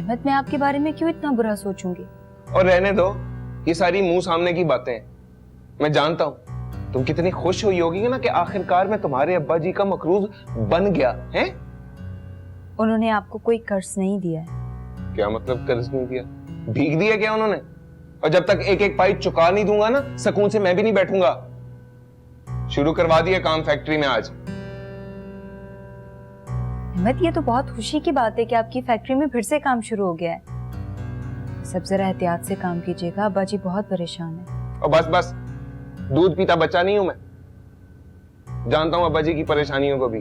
अहमद, मैं आपके बारे में क्यों इतना बुरा सोचूंगी? और रहने दो, ये सारी मुंह सामने की बातें हैं। मैं जानता हूँ तुम कितनी खुश हुई होगी ना कि आखिरकार मैं तुम्हारे अब्बा जी का मकरूज बन गया है। उन्होंने आपको कोई कर्ज नहीं दिया है। क्या मतलब कर्ज नहीं दिया? भीख दिया क्या उन्होंने? और जब तक एक एक पाई चुका नहीं दूंगा ना, सुकून से मैं भी नहीं बैठूंगा। शुरू करवा दिया काम फैक्ट्री में आज। अहमद, ये तो बहुत खुशी की बात है कि आपकी फैक्ट्री में फिर से काम शुरू हो गया है। सब जरा एहतियात से काम कीजिएगा, अब्बा जी बहुत परेशान है। और बस बस, दूध पीता बच्चा नहीं हूं मैं। जानता हूं अब्बा जी की परेशानियों को भी।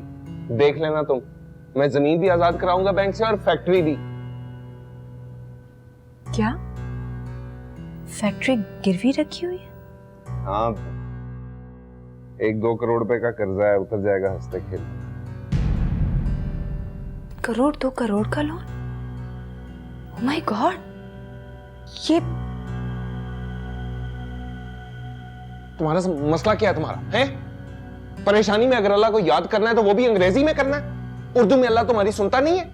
देख लेना तुम, मैं जमीन भी आजाद कराऊंगा बैंक से और फैक्ट्री भी। क्या फैक्ट्री गिरवी रखी हुई है? हाँ, 1-2 करोड़ रुपए का कर्जा है, उतर जाएगा हंसते खेलते। 1-2 करोड़ का लोन? ओह माय गॉड, ये तुम्हारा मसला क्या है? तुम्हारा है परेशानी में अगर अल्लाह को याद करना है तो वो भी अंग्रेजी में करना है? उर्दू में अल्लाह तुम्हारी सुनता नहीं है?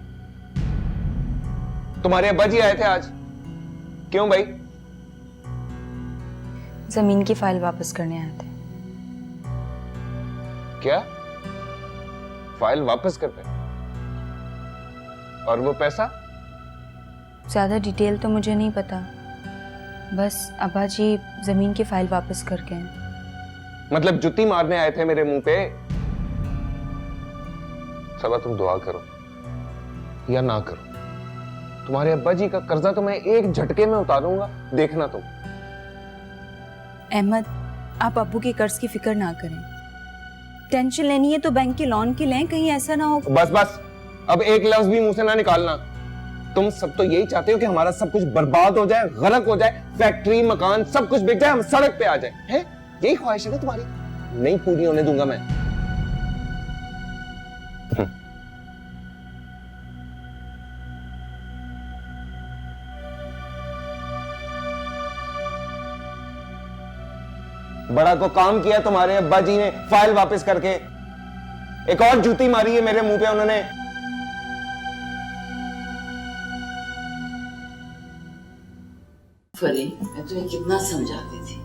तुम्हारे अब्बा जी आए थे आज, क्यों भाई? जमीन की फाइल वापस करने आए थे। क्या फाइल वापस करते? और वो पैसा? ज्यादा डिटेल तो मुझे नहीं पता, बस अब्बा जी जमीन की फाइल वापस कर गए हैं। मतलब जुत्ती मारने आए थे मेरे मुंह पे? सबा तुम दुआ करो या ना करो, तुम्हारे अब्बा जी का कर्जा तो मैं एक झटके में उतारूंगा, देखना तुम। अहमद, आप अब्बू के कर्ज की फिक्र ना करें। टेंशन लेनी है तो बैंक के लोन की लें, कहीं ऐसा ना हो। बस बस, अब एक लफ्ज भी मुंह से ना निकालना। तुम सब तो यही चाहते हो कि हमारा सब कुछ बर्बाद हो जाए, गरक हो जाए, फैक्ट्री मकान सब कुछ बिक जाए, हम सड़क पे आ जाए, हैं? यही ख्वाहिश है ना तुम्हारी? नहीं पूरी होने दूंगा मैं। बड़ा को काम किया तुम्हारे अब्बा जी ने फाइल वापस करके। एक और जूती मारी है मेरे मुंह पे उन्होंने। फरी, मैं तुम्हें कितना समझाती थी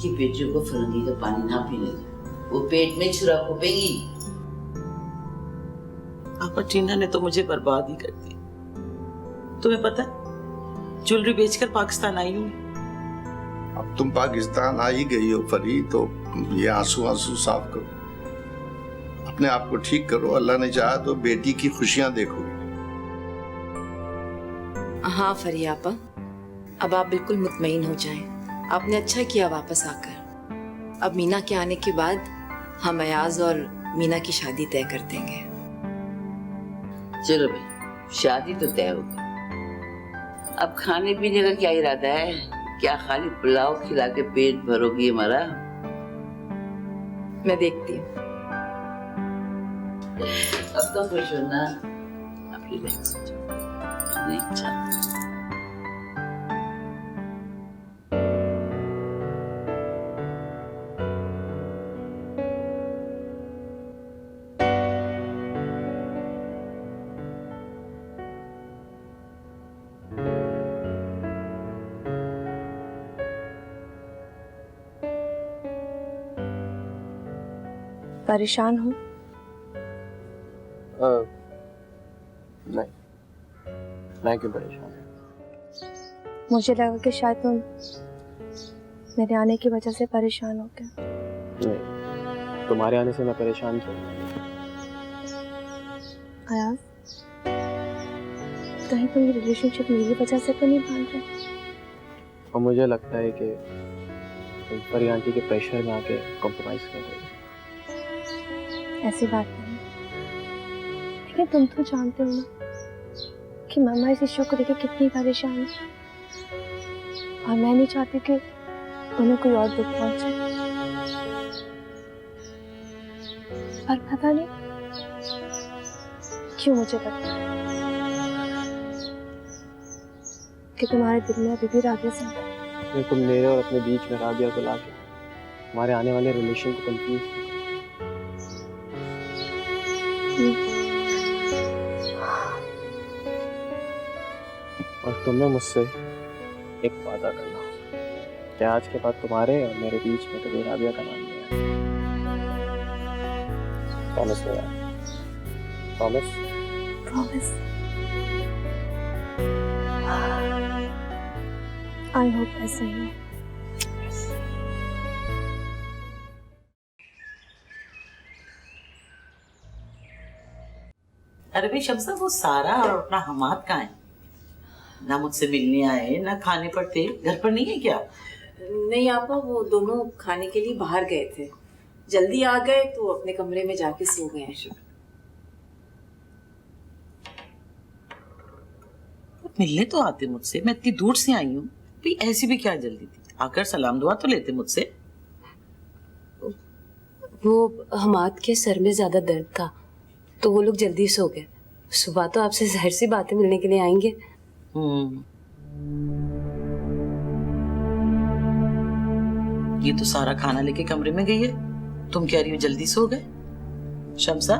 कि बेटियों को फरंगी का पानी ना पीने दो, वो पेट में छुरा फूपेगी। आपा टीना ने तो मुझे बर्बाद ही कर दी। तुम्हें पता है, ज्वेलरी बेचकर पाकिस्तान आई हूँ। अब तुम पाकिस्तान आ ही गई हो फरी, तो ये आंसू आंसू साफ करो, अपने आप को ठीक करो। अल्लाह ने चाहा तो बेटी की खुशियां देखोगे। हाँ फरी आपा, अब आप बिल्कुल मुतमईन हो जाएं। आपने अच्छा किया वापस आकर। अब मीना के आने के बाद हम अयाज और मीना की शादी तय कर देंगे। चलो भाई, शादी तो तय हो गई। अब खाने पीने का क्या इरादा है? क्या खाली पुलाव खिला के पेट भरोगी हमारा? मैं देखती हूँ। अब तो खुश हो ना? अब रिलैक्स हो जाओ। नहीं चल। परेशान हूँ? नहीं, मैं क्यों परेशान? मुझे लगा कि शायद तुम मेरे आने की वजह से परेशान हो गए। नहीं, तुम्हारे आने से मैं परेशान क्यों? अयाज, कहीं तुम ये रिलेशनशिप मेरी वजह से तो नहीं भाग रहे? और मुझे लगता है कि तुम परी आंटी के प्रेशर में आके कॉम्प्रोमाइज कर रही हो। ऐसी बात नहीं, लेकिन तुम तो जानते हो ना कि मम्मा इस इश्यू को लेकर कितनी परेशान है, और मैं नहीं चाहती कि उन्हें कोई और दुख पहुंचे। पर पता नहीं क्यों मुझे लगता है कि तुम्हारे दिल में अभी भी राबिया जिंदा है। तुम मेरे और अपने बीच में राबिया को लाके हमारे आने वाले रिलेशन को कंफ्यूज कर। और तुम्हें मुझसे एक वादा करना होगा कि आज के बाद तुम्हारे और मेरे बीच में कभी राबिया का नाम नहीं आएगा। प्रॉमिस है यार, प्रॉमिस। प्रॉमिस। आई होप ऐसा ही हो। अरे भाई शमसा, वो सारा और अपना हमाद कहाँ है? ना मुझसे मिलने आए ना खाने पर थे। घर पर नहीं है क्या? नहीं आपा, वो दोनों खाने के लिए बाहर गए थे, जल्दी आ गए तो अपने कमरे में जाके सो गए हैं। मिलने तो आते मुझसे, मैं इतनी दूर से आई हूँ, भाई ऐसी भी क्या जल्दी थी? आकर सलाम दुआ तो लेते मुझसे। वो हमाद के सर में ज्यादा दर्द था तो वो लोग जल्दी सो गए। सुबह तो आपसे जाहिर सी बातें मिलने के लिए आएंगे। ये तो सारा खाना लेके कमरे में गई है, तुम कह रही हो जल्दी सो गए? Shamsa,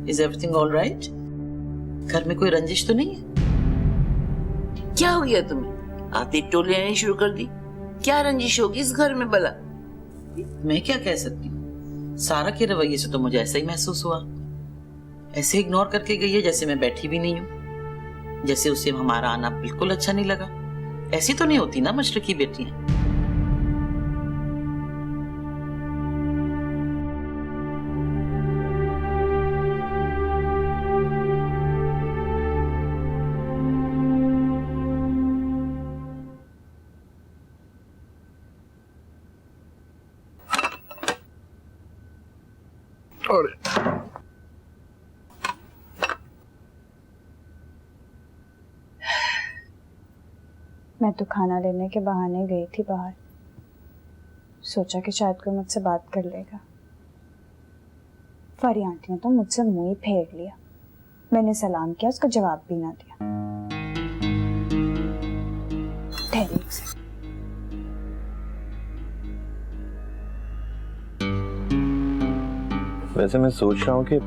is everything all right? घर में कोई रंजिश तो नहीं है? क्या हो गया तुम्हें? आती टोली आनी शुरू कर दी। क्या रंजिश होगी इस घर में भला? मैं क्या कह सकती हूँ, सारा के रवैये से तो मुझे ऐसा ही महसूस हुआ। ऐसे इग्नोर करके गई है जैसे मैं बैठी भी नहीं हूँ, जैसे उसे हमारा आना बिल्कुल अच्छा नहीं लगा। ऐसी तो नहीं होती ना मशरकी बेटियां। मैं तो खाना लेने के बहाने गई थी बाहर, सोचा कि शायद कोई मुझसे बात कर लेगा। फरी आंटी ने तो मुझसे मुंह ही फेर लिया। मैंने सलाम किया, उसका जवाब भी ना दिया। ठहरिए से। वैसे मैं सोच रहा हूँ कि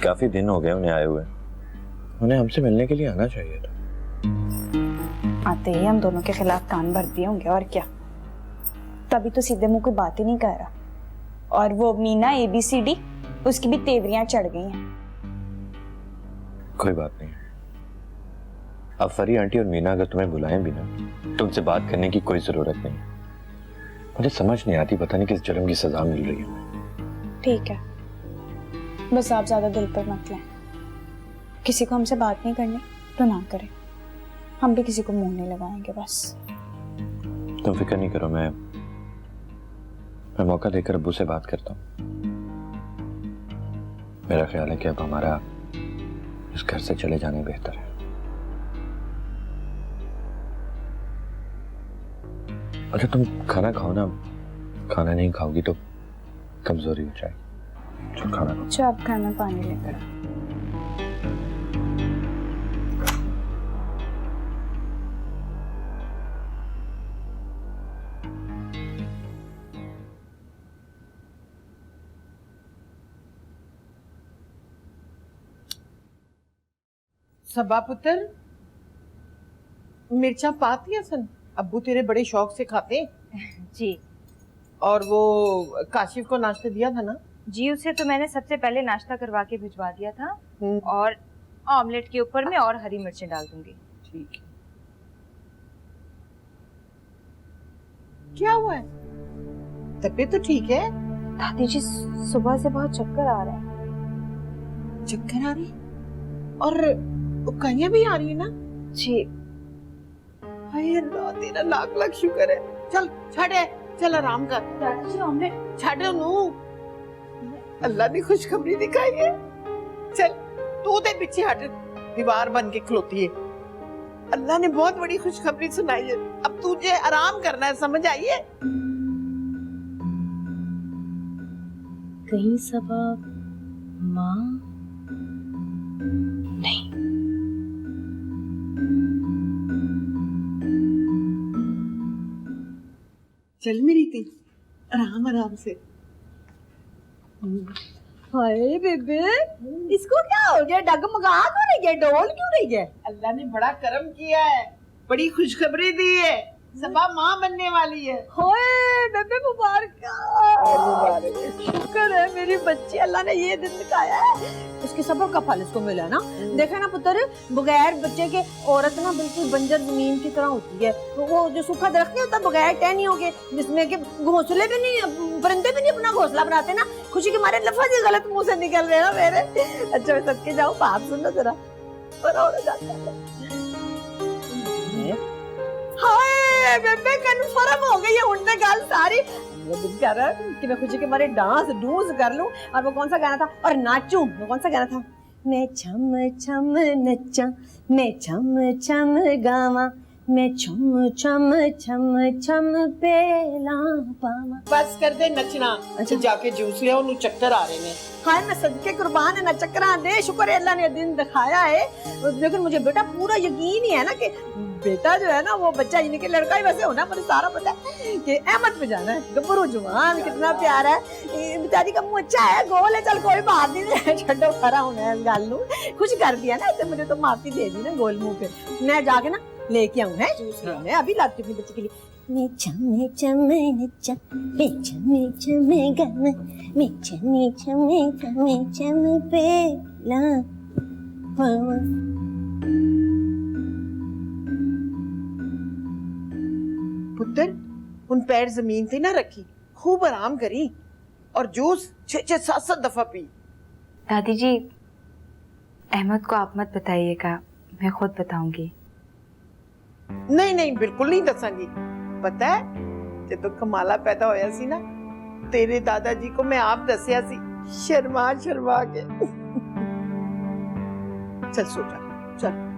काफी दिन हो गए उन्हें आए हुए, उन्हें हमसे मिलने के लिए आना चाहिए था। आते ही हम दोनों के खिलाफ कान भर दिए होंगे और क्या। तभी तो सीधे मुंह कोई बात ही नहीं कर रहा। और वो मीना ABCD, उसकी भी तेवरियां चढ़ गई हैं। कोई बात नहीं, अब फरी आंटी और मीना अगर तुम्हें बुलाएं भी ना तो उनसे बात करने की कोई जरूरत नहीं। मुझे समझ नहीं आती, पता नहीं किस जुर्म की सजा मिल रही है। ठीक है, बस आप ज्यादा दिल पर मत लें। किसी को हमसे बात नहीं करनी तो ना करें, हम भी किसी को मुंह नहीं लगाएंगे बस। तुम फिक्र नहीं करो, मैं मौका देकर अब्बू से बात करता हूँ। मेरा ख्याल है कि अब हमारा इस घर से चले जाने बेहतर है। अच्छा तुम खाना खाओ ना, खाना नहीं खाओगी तो कमजोरी हो जाएगी। चलो खाना खाओ। अच्छा आप खाना पानी लेकर आओ। सबा पुत्र, मिर्चा पाती सन? अब्बू तेरे बड़े शौक से खाते हैं। जी। और वो काशिफ को नाश्ता दिया था ना? जी, उसे तो मैंने सबसे पहले नाश्ता करवा के भिजवा दिया था। और ऑमलेट के ऊपर में और हरी मिर्चें डाल दूंगी। ठीक है। क्या हुआ है? तबीयत तो ठीक है? दादी जी सुबह से बहुत चक्कर आ रहे हैं। चक्कर आ रही और उकाइयां भी आ रही है ना? जी। हाय अल्लाह, तेरा लाख लाख शुक्र है। चल छड़े, चल आराम कर। दादी जी ऑमलेट छड़े नू, अल्लाह ने खुशखबरी दिखाई है। चल तू दे पीछे हट, दीवार बन के खलोती है। अल्लाह ने बहुत बड़ी खुशखबरी सुनाई है। अब तुझे आराम करना है, समझ आई है? कहीं सबा माँ नहीं। चल मेरी ती, आराम आराम से। हाय बेबे, इसको क्या हो गया? डगमगा क्यों रही है? डोल क्यों रही है? अल्लाह ने बड़ा करम किया है, बड़ी खुशखबरी दी है, सबा माँ बनने वाली है। होए बेबे मुबारक। शुक्र है मेरी बच्ची, अल्लाह ने ये दिन दिखाया है। उसके सब्र का फल इसको मिला ना। देखा ना पुत्र, बगैर बच्चे के औरत ना बिल्कुल बंजर जमीन की तरह होती है। तो वो जो सूखा दरख्त नहीं होता बगैर टहनियों के, जिसमें के घोंसले भी नहीं, परिंदे भी नहीं अपना घोंसला बनाते ना, खुशी के मारे लफ्ज़ ही गलत मुंह से निकल रहे हैं मेरे। अच्छा मैं सदके जाऊं, बात सुनो जरा। हाय बेबे कन्फर्म हो गई है उनने गल सारी। वो दिल कर रहा है कि मैं खुशी के मारे डांस डूंस कर लूं। और वो कौन सा गाना था, और नाचूं, वो कौन सा गाना था, मैं छम छम नचा, मैं छम छम गावा, मैं छम छम छम छम पेला पावा। बस कर दे नचना। अच्छा जाके जूस ले, उन्हें चक्कर आ रहे हैं। हाय मैं सदके कुर्बान है ना चक्करा दे, शुक्र है अल्लाह ने दिन दिखाया है। लेकिन मुझे बेटा पूरा यकीन ही है ना कि बेटा जो है ना वो बच्चा इनके लड़का ही वैसे होना, मुझे सारा पता है कि अहमद पे जाना है। गब्बरू जवान कितना प्यारा है, बेचारी का मुंह अच्छा है, गोल है, चल कोई बात नहीं, छड्डो खरा होना है गल नू। खुश कर दिया ना इसे, मुझे तो माफी दे दी ना गोल मुंह पे। मैं जाके ना लेके आऊं है, मैं अभी लाती हूँ बच्चे के लिए। मीठा मीठा मीठा मीठा मीठा गम मीठा मीठा मीठा मीठा पेला पावा। पुत्र उन पैर जमीन पे ना रखी, खूब आराम करी और जूस 6-6 7-7 दफा पी। दादी जी अहमद को आप मत बताइएगा, मैं खुद बताऊंगी। नहीं नहीं बिल्कुल नहीं दसांगी। पता है जब तो कमाला पैदा होया सी ना, तेरे दादाजी को मैं आप दसिया सी शर्मा शर्मा के। चल सो जा, चल।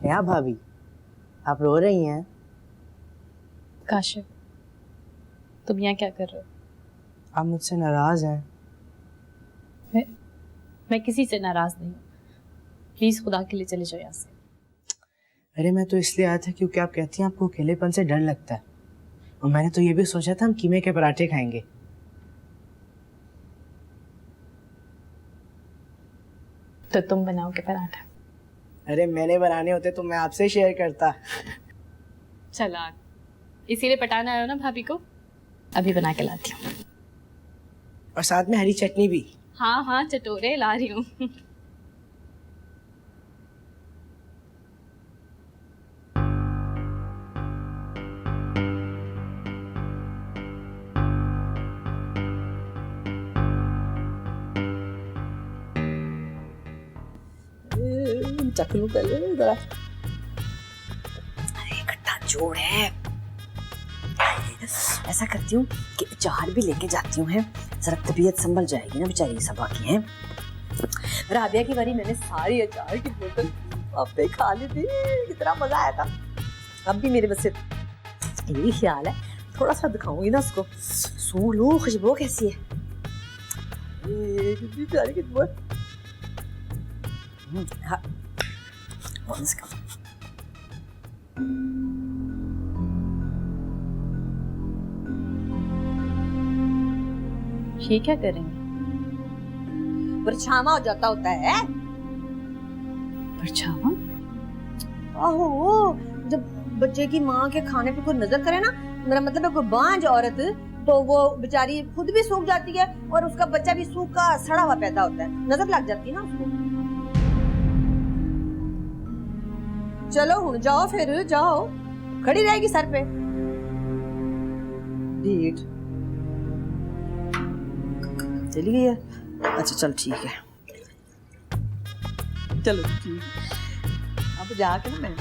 क्या भाभी आप रो रही हैं? काशिफ तुम यहाँ क्या कर रहे हो? आप मुझसे नाराज हैं? मैं किसी से नाराज नहीं हूँ, प्लीज खुदा के लिए चले जाओ यहाँ से। अरे मैं तो इसलिए आया था क्योंकि आप कहती हैं आपको अकेलेपन से डर लगता है, और मैंने तो ये भी सोचा था हम कीमे के पराठे खाएंगे। तो तुम बनाओगे पराठा? अरे मैंने बनाने होते तो मैं आपसे शेयर करता। चला इसीलिए पटाना आया हो ना भाभी को, अभी बना के लाती हूँ। और साथ में हरी चटनी भी। हाँ हाँ चटोरे ला रही हूँ। चख लूं पहले जरा। अरे खट्टा जोड़ है, ऐसा करती हूँ कि अचार भी लेके जाती हूँ, है जरा तबीयत संभल जाएगी ना बेचारी सबा की है। राबिया की बारी मैंने सारी अचार की बोतल अपने खा ली थी, कितना मजा आया था। अब भी मेरे बस से यही ख्याल है थोड़ा सा दिखाऊंगी ना उसको, सूंघ लूं खुशबू कैसी है। बेचारी की हाँ ये क्या करेंगे? परछावा हो जाता होता है। परछावा? आहो, जब बच्चे की माँ के खाने पे कोई नजर करे ना, मेरा मतलब है कोई बांझ औरत, तो वो बेचारी खुद भी सूख जाती है और उसका बच्चा भी सूखा सड़ा हुआ पैदा होता है, नजर लग जाती है ना उसको। चलो हुन जाओ, फिर जाओ, खड़ी रहेगी सर पे। ढीठ चली गई है। अच्छा चल ठीक है, चलो ठीक है। अब जाके ना मैं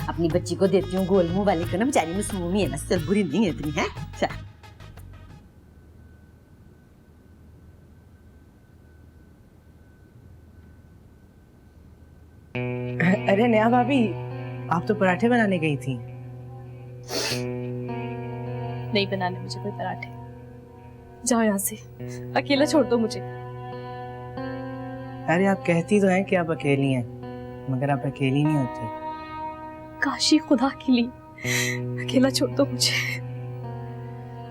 अपनी बच्ची को देती हूँ गोल मुंह वाली को ना, बेचारी मासूम ही है ना, चल बुरी नहीं है इतनी है। चल अरे नेहा भाभी, आप तो पराठे बनाने गई थी। नहीं बनाने मुझे कोई पराठे, जाओ यहाँ से, अकेला छोड़ दो मुझे। अरे आप कहती तो हैं कि आप अकेली हैं, मगर आप अकेली नहीं होती। काशी खुदा के लिए, अकेला छोड़ दो मुझे।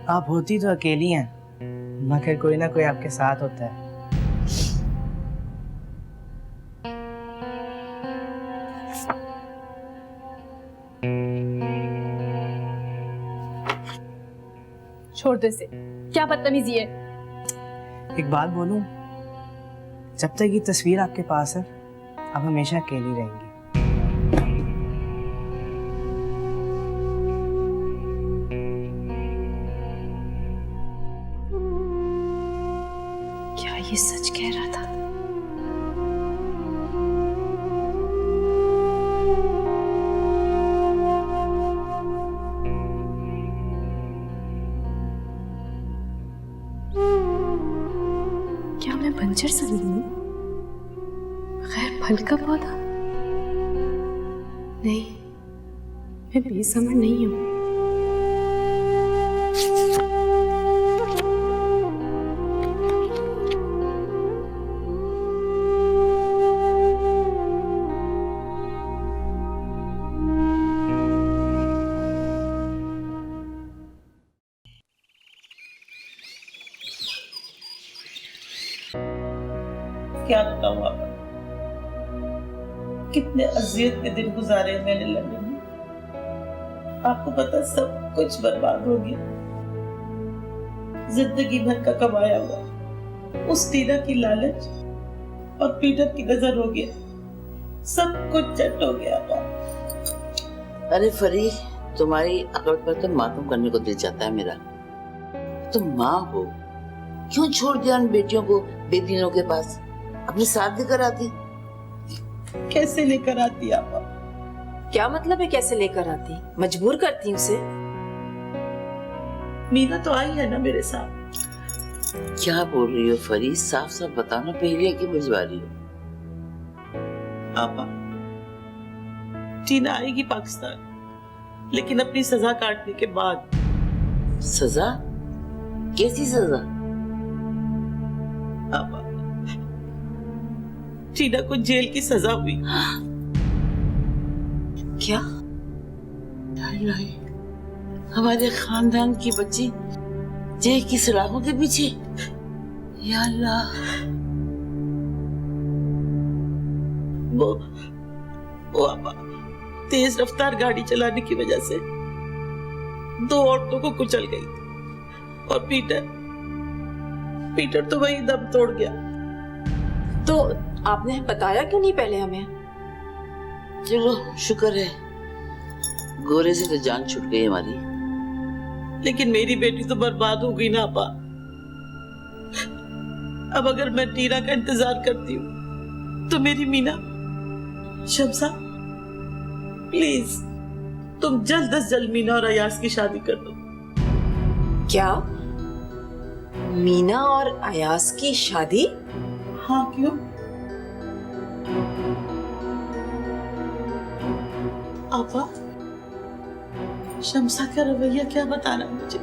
आप होती तो अकेली हैं, मगर कोई ना कोई आपके साथ होता है। छोड़ दो इसे, क्या बदतमीजी है। एक बात बोलूं, जब तक ये तस्वीर आपके पास है आप हमेशा अकेली रहेंगी। क्या ये सच कह रहा था? क्या मैं बंजर ज़मीन हूँ, खैर फल का पौधा? नहीं, मैं बेसमझ नहीं हूँ। क्या बताऊं आपको, कितने अजियत के दिन गुजारे मैंने लंदन में। आपको पता, सब कुछ बर्बाद हो गया। जिंदगी भर का कमाया हुआ, उस टीना की लालच और पीटर की नजर हो गया, सब कुछ चट हो गया। अरे फरी, तुम्हारी अकड़ पर तो मातम करने को दिल चाहता है मेरा। तुम माँ हो, क्यों छोड़ दिया उन बेटियों को बेदीनों के पास? अपने साथ लेकर आती। कैसे लेकर आती आप? क्या मतलब है कैसे लेकर आती? मजबूर करती उसे। मीना तो आई है ना मेरे साथ। क्या बोल रही हो फरी? साफ साफ बताना, पहले की भिजवा रही हो? आपा, टीना आएगी पाकिस्तान, लेकिन अपनी सजा काटने के बाद। सजा? कैसी सजा? आपा, टीना को जेल की सजा हुई। क्या? हमारे खानदान की बच्ची जेल की सलाखों के पीछे? या अल्लाह। वो आपा, तेज रफ्तार गाड़ी चलाने की वजह से 2 औरतों को कुचल गई और पीटर तो वही दम तोड़ गया। तो आपने बताया क्यों नहीं पहले हमें? चलो शुक्र है, गोरे से तो जान छूट गई हमारी। लेकिन मेरी बेटी तो बर्बाद हो गई ना आपा। अब अगर मैं टीना का इंतजार करती हूँ तो मेरी मीना। शमसा, प्लीज तुम जल्द से जल्द मीना और अयाज की शादी कर दो। क्या? मीना और अयाज की शादी? हाँ, क्यों? आपा, शमसा का रवैया क्या बता रहा है मुझे?